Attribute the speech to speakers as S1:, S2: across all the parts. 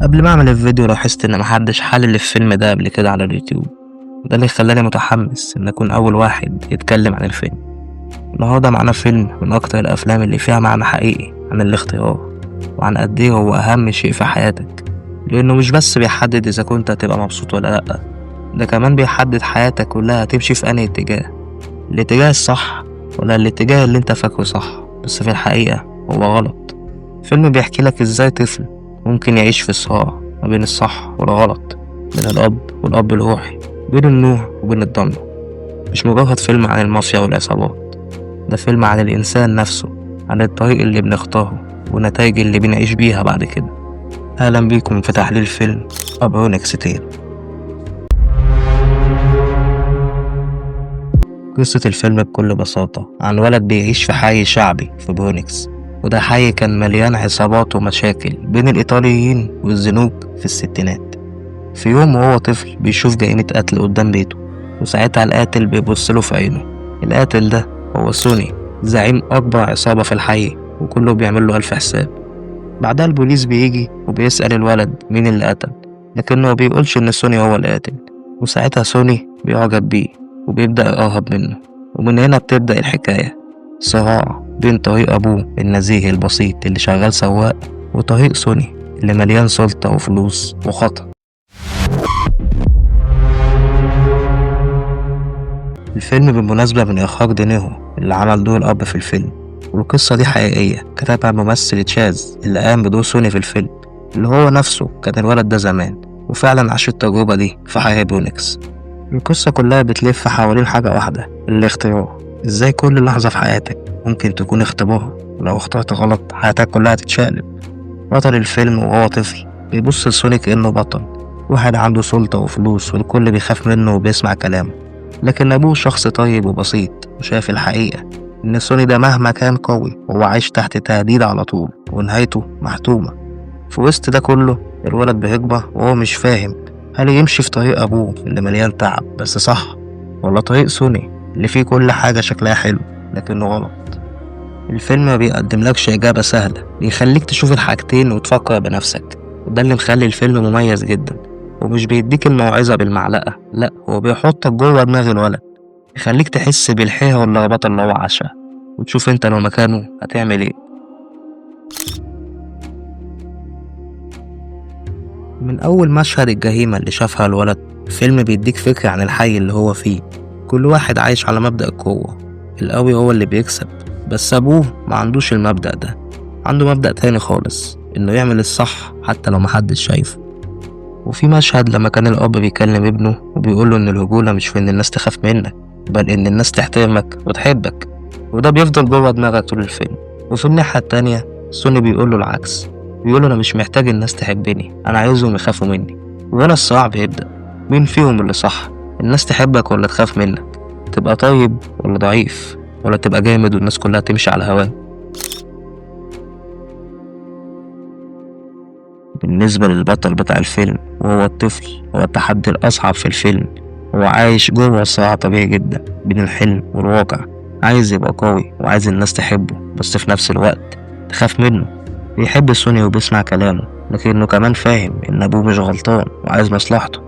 S1: قبل ما اعمل الفيديو لاحظت ان محدش حلل الفيلم ده قبل كده على اليوتيوب. ده اللي خلاني متحمس ان اكون اول واحد يتكلم عن الفيلم. النهارده معانا فيلم من اكتر الافلام اللي فيها معنى حقيقي عن الاختيار، وعن قد ايه هو اهم شيء في حياتك، لانه مش بس بيحدد اذا كنت هتبقى مبسوط ولا لا، ده كمان بيحدد حياتك كلها هتمشي في انهي اتجاه، الاتجاه الصح ولا الاتجاه اللي انت فاكره صح بس في الحقيقة هو غلط. فيلم بيحكي لك ازاي طفل ممكن يعيش في صراع ما بين الصح والغلط، بين الأب والأب الروحي، بين النور وبين الضلمة. مش مجرد فيلم عن المافيا والعصابات، ده فيلم عن الإنسان نفسه، عن الطريق اللي بنختاره والنتائج اللي بنعيش بيها بعد كده. أهلا بيكم في تحليل فيلم أبرونكس تيل. قصة الفيلم بكل بساطة عن ولد بيعيش في حي شعبي في برونكس، وده حي كان مليان عصابات ومشاكل بين الإيطاليين والزنوج في الستينات. في يوم وهو طفل بيشوف جريمة قتل قدام بيته، وساعتها القاتل بيبصله في عينه. القاتل ده هو سوني، زعيم أكبر عصابة في الحي، وكله بيعمل له ألف حساب. بعدها البوليس بيجي وبيسأل الولد مين اللي قتل، لكنه ما بيقولش إن سوني هو القاتل. وساعتها سوني بيعجب بيه وبيبدأ يقرب منه، ومن هنا بتبدأ الحكاية، صراع بين طريق أبوه النزيه البسيط اللي شغال سواق، وطريق سوني اللي مليان سلطة وفلوس وخطر. الفيلم بالمناسبة من إخراج دينيرو اللي عمل دور الأب في الفيلم، والقصة دي حقيقية كتبها الممثل تشاز اللي قام بدور سوني في الفيلم، اللي هو نفسه كان الولد ده زمان، وفعلا عاش التجربة دي في حي برونكس. القصة كلها بتلف حوالين حاجة واحدة، الاختيار. ازاي كل لحظة في حياتك ممكن تكون اختبار، ولو اخترت غلط حياتك كلها تتشقلب. بطل الفيلم وهو طفل بيبص لسوني كأنه بطل، واحد عنده سلطة وفلوس والكل بيخاف منه وبيسمع كلامه. لكن أبوه شخص طيب وبسيط، وشايف الحقيقة إن سوني ده مهما كان قوي هو عايش تحت تهديد على طول، ونهايته محتومة. في وسط ده كله الولد بيكبر وهو مش فاهم هل يمشي في طريق أبوه اللي مليان تعب بس صح، ولا طريق سوني اللي فيه كل حاجة شكلها حلو لكنه غلط. الفيلم ما بيقدملكش إجابة سهلة، بيخليك تشوف الحاجتين وتفكر بنفسك، وده اللي مخلي الفيلم مميز جدا. ومش بيديك الموعظة بالمعلقة، لأ، هو بيحطك جوه دماغ الولد، يخليك تحس بالحيرة واللخبطة اللي هو عاشها، وتشوف انت لو مكانه هتعمل ايه. من أول مشهد الجريمة اللي شافها الولد، الفيلم بيديك فكرة عن الحي اللي هو فيه. كل واحد عايش على مبدأ القوة، القوي هو اللي بيكسب، بس أبوه ما عندوش المبدأ ده، عنده مبدأ تاني خالص، إنه يعمل الصح حتى لو محدش شايفه. وفي مشهد لما كان الأب بيكلم ابنه وبيقوله إن الرجولة مش في إن الناس تخاف منك، بل إن الناس تحترمك وتحبك، وده بيفضل جوه دماغك طول الفيلم. وفي الناحية التانية سوني بيقوله العكس، بيقوله أنا مش محتاج الناس تحبني، أنا عايزهم يخافوا مني. وهنا الصراع بيبدأ، مين فيهم اللي صح؟ الناس تحبك ولا تخاف منك؟ تبقى طيب ولا ضعيف؟ ولا تبقى جامد والناس كلها تمشي على هواك؟ بالنسبة للبطل بتاع الفيلم وهو الطفل، هو التحدي الأصعب في الفيلم. هو عايش جوه صراع طبيعي جدا بين الحلم والواقع، عايز يبقى قوي وعايز الناس تحبه بس في نفس الوقت تخاف منه. بيحب سوني وبيسمع كلامه، لكنه كمان فاهم إن أبوه مش غلطان وعايز مصلحته.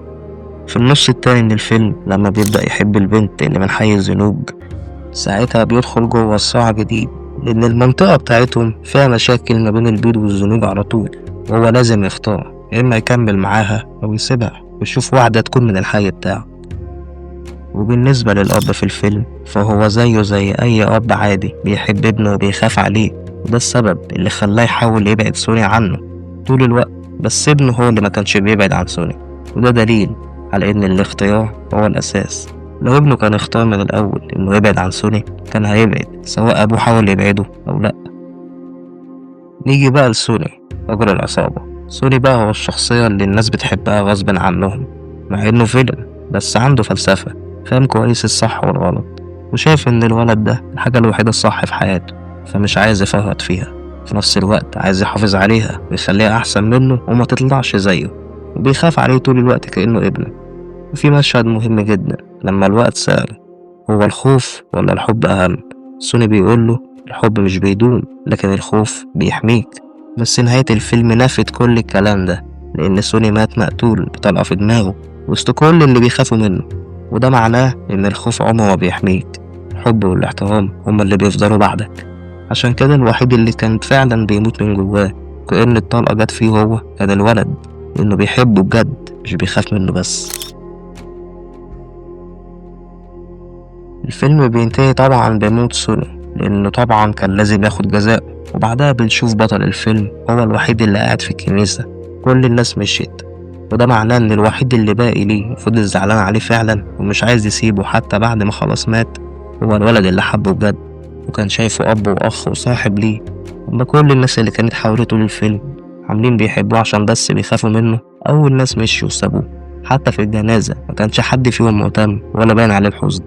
S1: في النص التاني من الفيلم لما بيبدأ يحب البنت اللي من حي الزنوج، ساعتها بيدخل جوه صراع جديد، لأن المنطقة بتاعتهم فيها مشاكل ما بين البيض والزنوج على طول، وهو لازم يختار، يا إما يكمل معاها أو يسيبها ويشوف واحدة تكون من الحي بتاعه. وبالنسبة للأب في الفيلم فهو زيه زي أي أب عادي، بيحب ابنه وبيخاف عليه، وده السبب اللي خلاه يحاول يبعد سوني عنه طول الوقت، بس ابنه هو اللي ما كانش بيبعد عن سوني، وده دليل على إن الاختيار هو الأساس. لو ابنه كان اختار من الأول إنه يبعد عن سوني كان هيبعد سواء أبوه حاول يبعده أو لأ. نيجي بقى لسوني رجل العصابة. سوني بقى هو الشخصية اللي الناس بتحبها غصب عنهم، مع إنه فيلن بس عنده فلسفة، فاهم كويس الصح والغلط، وشايف إن الولد ده الحاجة الوحيدة الصح في حياته، فمش عايز يفرط فيها، في نفس الوقت عايز يحافظ عليها ويخليها أحسن منه وما تطلعش زيه، وبيخاف عليه طول الوقت كأنه ابنه. وفي مشهد مهم جدا لما الوقت سأل هو الخوف ولا الحب أهم، سوني بيقوله الحب مش بيدوم لكن الخوف بيحميك. بس نهاية الفيلم نفت كل الكلام ده، لأن سوني مات مقتول بطلقة في دماغه وسط كل اللي بيخافوا منه، وده معناه إن الخوف عمره ما بيحميك، الحب والاحترام هما اللي بيفضلوا بعدك. عشان كده الوحيد اللي كان فعلا بيموت من جواه كأن الطلقة جت فيه هو كان الولد، لأنه بيحبه بجد مش بيخاف منه بس. الفيلم بينتهي طبعا بموت سوني، لأنه طبعا كان لازم ياخد جزاء، وبعدها بنشوف بطل الفيلم هو الوحيد اللي قاعد في الكنيسة، كل الناس مشيت، وده معناه إن الوحيد اللي باقي ليه وفضل زعلان عليه فعلا ومش عايز يسيبه حتى بعد ما خلاص مات هو الولد اللي حبه بجد، وكان شايفه أب وأخ وصاحب ليه. أما كل الناس اللي كانت حواليه طول الفيلم عاملين بيحبوه عشان بس بيخافوا منه، أول ناس مشيوا وسابوه، حتى في الجنازة ما كانش حد فيهم مهتم ولا باين عليه الحزن.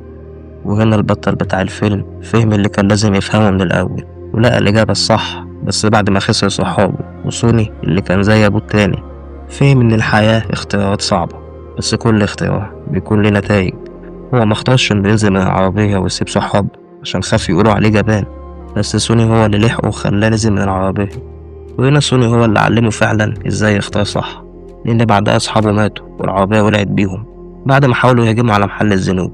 S1: وهنا البطل بتاع الفيلم فهم اللي كان لازم يفهمه من الأول، ولقى الإجابة الصح بس بعد ما خسر صحابه. وسوني اللي كان زي أبوه التاني فهم إن الحياة اختيارات صعبة، بس كل اختيار بيكون ليه نتايج. هو مختارش إنه ينزل من العربية ويسيب صحابه عشان خاف يقولوا عليه جبان، بس سوني هو اللي لحقه وخلاه نزل من العربية. وهنا سوني هو اللي علمه فعلا إزاي يختار صح، لأن بعدها أصحابه ماتوا والعربية ولعت بيهم بعد ما حاولوا يهاجموا على محل الزنوج.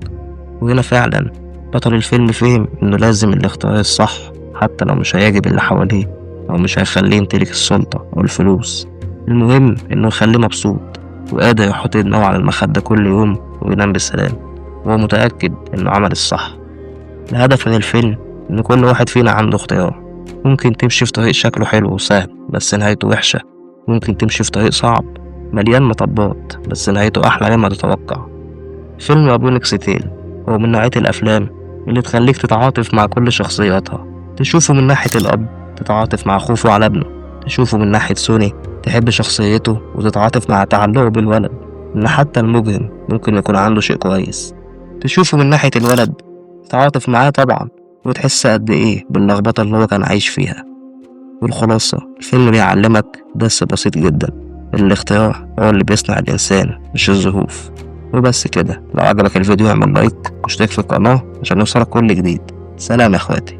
S1: وهنا فعلا بطل الفيلم فهم إنه لازم الاختيار الصح حتى لو مش هيعجب اللي حواليه أو مش هيخليه يمتلك السلطة أو الفلوس، المهم إنه يخليه مبسوط وقادر يحط دماغه على المخدة كل يوم وينام بسلام وهو متأكد إنه عمل الصح. الهدف من الفيلم إن كل واحد فينا عنده اختيار، ممكن تمشي في طريق شكله حلو وسهل بس نهايته وحشة، ممكن تمشي في طريق صعب مليان مطبات بس نهايته أحلى مما تتوقع. فيلم أبو نكستيل هو من نوعية الأفلام اللي تخليك تتعاطف مع كل شخصياتها، تشوفه من ناحية الأب تتعاطف مع خوفه على ابنه، تشوفه من ناحية سوني تحب شخصيته وتتعاطف مع تعلقه بالولد إن حتى المجرم ممكن يكون عنده شيء كويس، تشوفه من ناحية الولد تتعاطف معاه طبعا وتحس قد إيه باللخبطة اللي هو كان عايش فيها. والخلاصة الفيلم بيعلمك درس بسيط جدا، الاختيار هو اللي بيصنع الإنسان مش الظروف. وبس كده، لو عجبك الفيديو اعمل لايك واشترك في القناة عشان يوصلك كل جديد. سلام يا اخواتي.